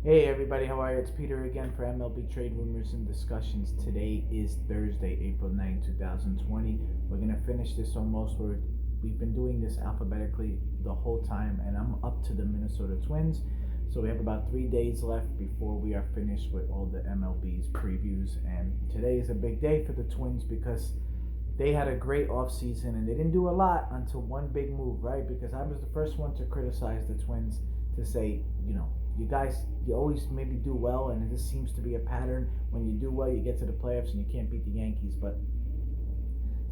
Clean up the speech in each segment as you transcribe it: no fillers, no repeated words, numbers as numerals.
Hey everybody, how are you? It's Peter again for MLB Trade Rumors and Discussions. Today is Thursday, April 9, 2020. We're going to finish this almost. We've been doing this alphabetically the whole time, and I'm up to the Minnesota Twins. So we have about 3 days left before we are finished with all the MLB's previews. And today is a big day for the Twins because they had a great offseason and they didn't do a lot until one big move, right? Because I was the first one to criticize the Twins to say, you guys, you always maybe do well, and this seems to be a pattern. When you do well, you get to the playoffs and you can't beat the Yankees. But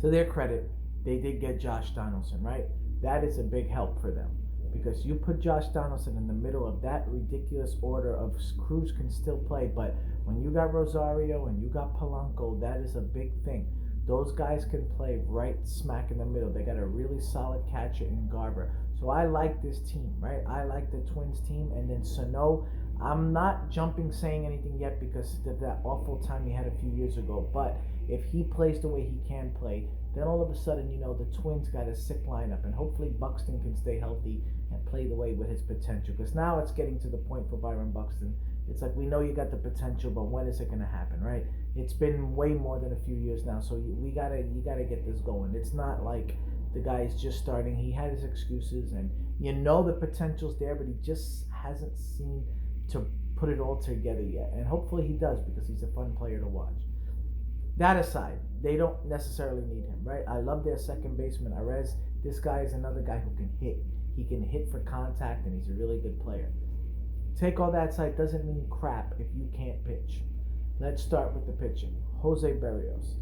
to their credit, they did get Josh Donaldson, right? That is a big help for them because you put Josh Donaldson in the middle of that ridiculous order of Cruz can still play, but when you got Rosario and you got Polanco, that is a big thing. Those guys can play right smack in the middle. They got a really solid catcher in Garber. So I like this team, right? I like the Twins team. And then Sano, I'm not jumping saying anything yet because of that awful time he had a few years ago. But if he plays the way he can play, then all of a sudden, the Twins got a sick lineup. And hopefully Buxton can stay healthy and play the way with his potential. Because now it's getting to the point for Byron Buxton. It's like we know you got the potential, but when is it going to happen, right? It's been way more than a few years now, so you gotta get this going. It's not like the guy's just starting. He had his excuses, and the potential's there, but he just hasn't seemed to put it all together yet. And hopefully he does because he's a fun player to watch. That aside, they don't necessarily need him, right? I love their second baseman, Arez. This guy is another guy who can hit. He can hit for contact, and he's a really good player. Take all that aside, doesn't mean crap if you can't pitch. Let's start with the pitching. Jose Berrios.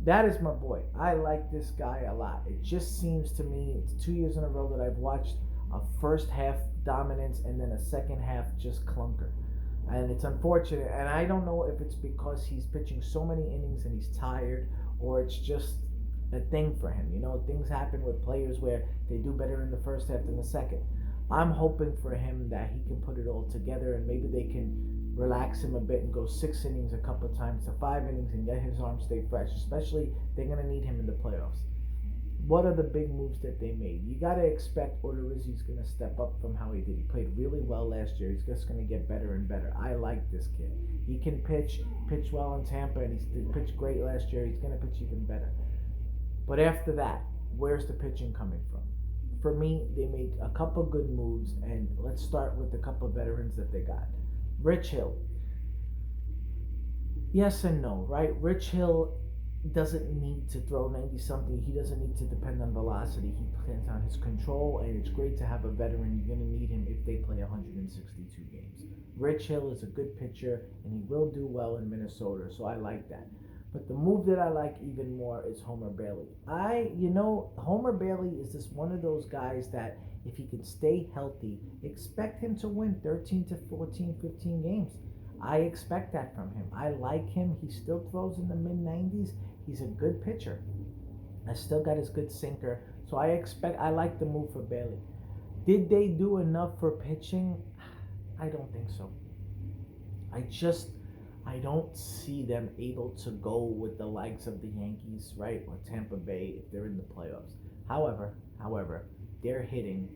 That is my boy. I like this guy a lot. It just seems to me it's 2 years in a row that I've watched a first half dominance and then a second half just clunker. And it's unfortunate. And I don't know if it's because he's pitching so many innings and he's tired or it's just a thing for him. Things happen with players where they do better in the first half than the second. I'm hoping for him that he can put it all together and maybe they can relax him a bit and go 6 innings a couple of times to 5 innings and get his arm stay fresh. Especially they're going to need him in the playoffs. What are the big moves that they made? You got to expect Odorizzi's going to step up from how he did. He played really well last year. He's just going to get better and better. I like this kid. He can pitch well in Tampa, and he pitched great last year. He's going to pitch even better. But after that, where's the pitching coming from? For me, they made a couple good moves, and let's start with the couple veterans that they got. Rich Hill. Yes and no, right? Rich Hill doesn't need to throw 90 something. He doesn't need to depend on velocity. He depends on his control, and it's great to have a veteran. You're going to need him if they play 162 games. Rich Hill is a good pitcher, and he will do well in Minnesota, so I like that. But the move that I like even more is Homer Bailey. Homer Bailey is just one of those guys that if he can stay healthy, expect him to win 13 to 14, 15 games. I expect that from him. I like him. He still throws in the mid 90s. He's a good pitcher. I still got his good sinker. So I like the move for Bailey. Did they do enough for pitching? I don't think so. I don't see them able to go with the likes of the Yankees, right, or Tampa Bay if they're in the playoffs. However, their hitting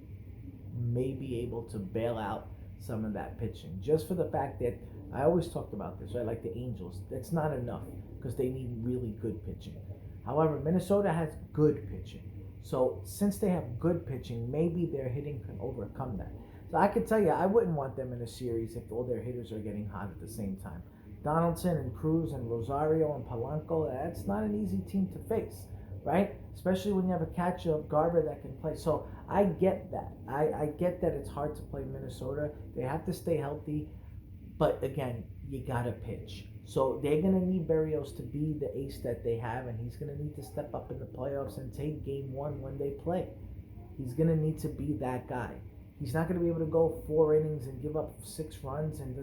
may be able to bail out some of that pitching. Just for the fact that I always talked about this, right? Like the Angels, that's not enough because they need really good pitching. However, Minnesota has good pitching. So since they have good pitching, maybe their hitting can overcome that. So I could tell you, I wouldn't want them in a series if all their hitters are getting hot at the same time. Donaldson and Cruz and Rosario and Polanco, that's not an easy team to face, right? Especially when you have a catcher of Garber that can play. So I get that. I get that it's hard to play Minnesota. They have to stay healthy. But again, you got to pitch. So they're going to need Berrios to be the ace that they have, and he's going to need to step up in the playoffs and take game one when they play. He's going to need to be that guy. He's not going to be able to go 4 innings and give up 6 runs, and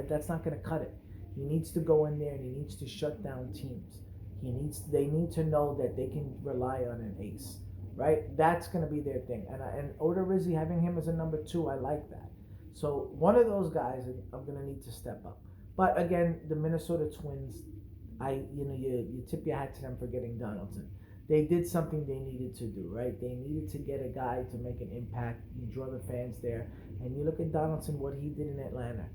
that's not going to cut it. He needs to go in there and he needs to shut down teams. They need to know that they can rely on an ace, right? That's going to be their thing. And Odorizzi, having him as a number 2, I like that. So one of those guys I'm going to need to step up. But again, the Minnesota Twins, you tip your hat to them for getting Donaldson. They did something they needed to do, right? They needed to get a guy to make an impact. You draw the fans there. And you look at Donaldson, what he did in Atlanta.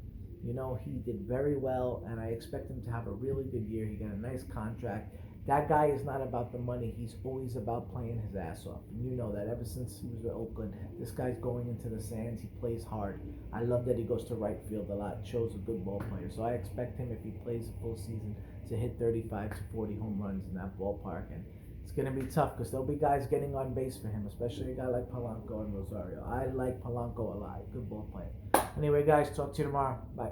He did very well, and I expect him to have a really good year. He got a nice contract. That guy is not about the money. He's always about playing his ass off. And you know that ever since he was with Oakland, this guy's going into the sands. He plays hard. I love that he goes to right field a lot. Shows a good ball player. So I expect him, if he plays a full season, to hit 35 to 40 home runs in that ballpark. And it's going to be tough because there'll be guys getting on base for him, especially a guy like Polanco and Rosario. I like Polanco a lot. Good ball player. Anyway, guys, talk to you tomorrow. Bye.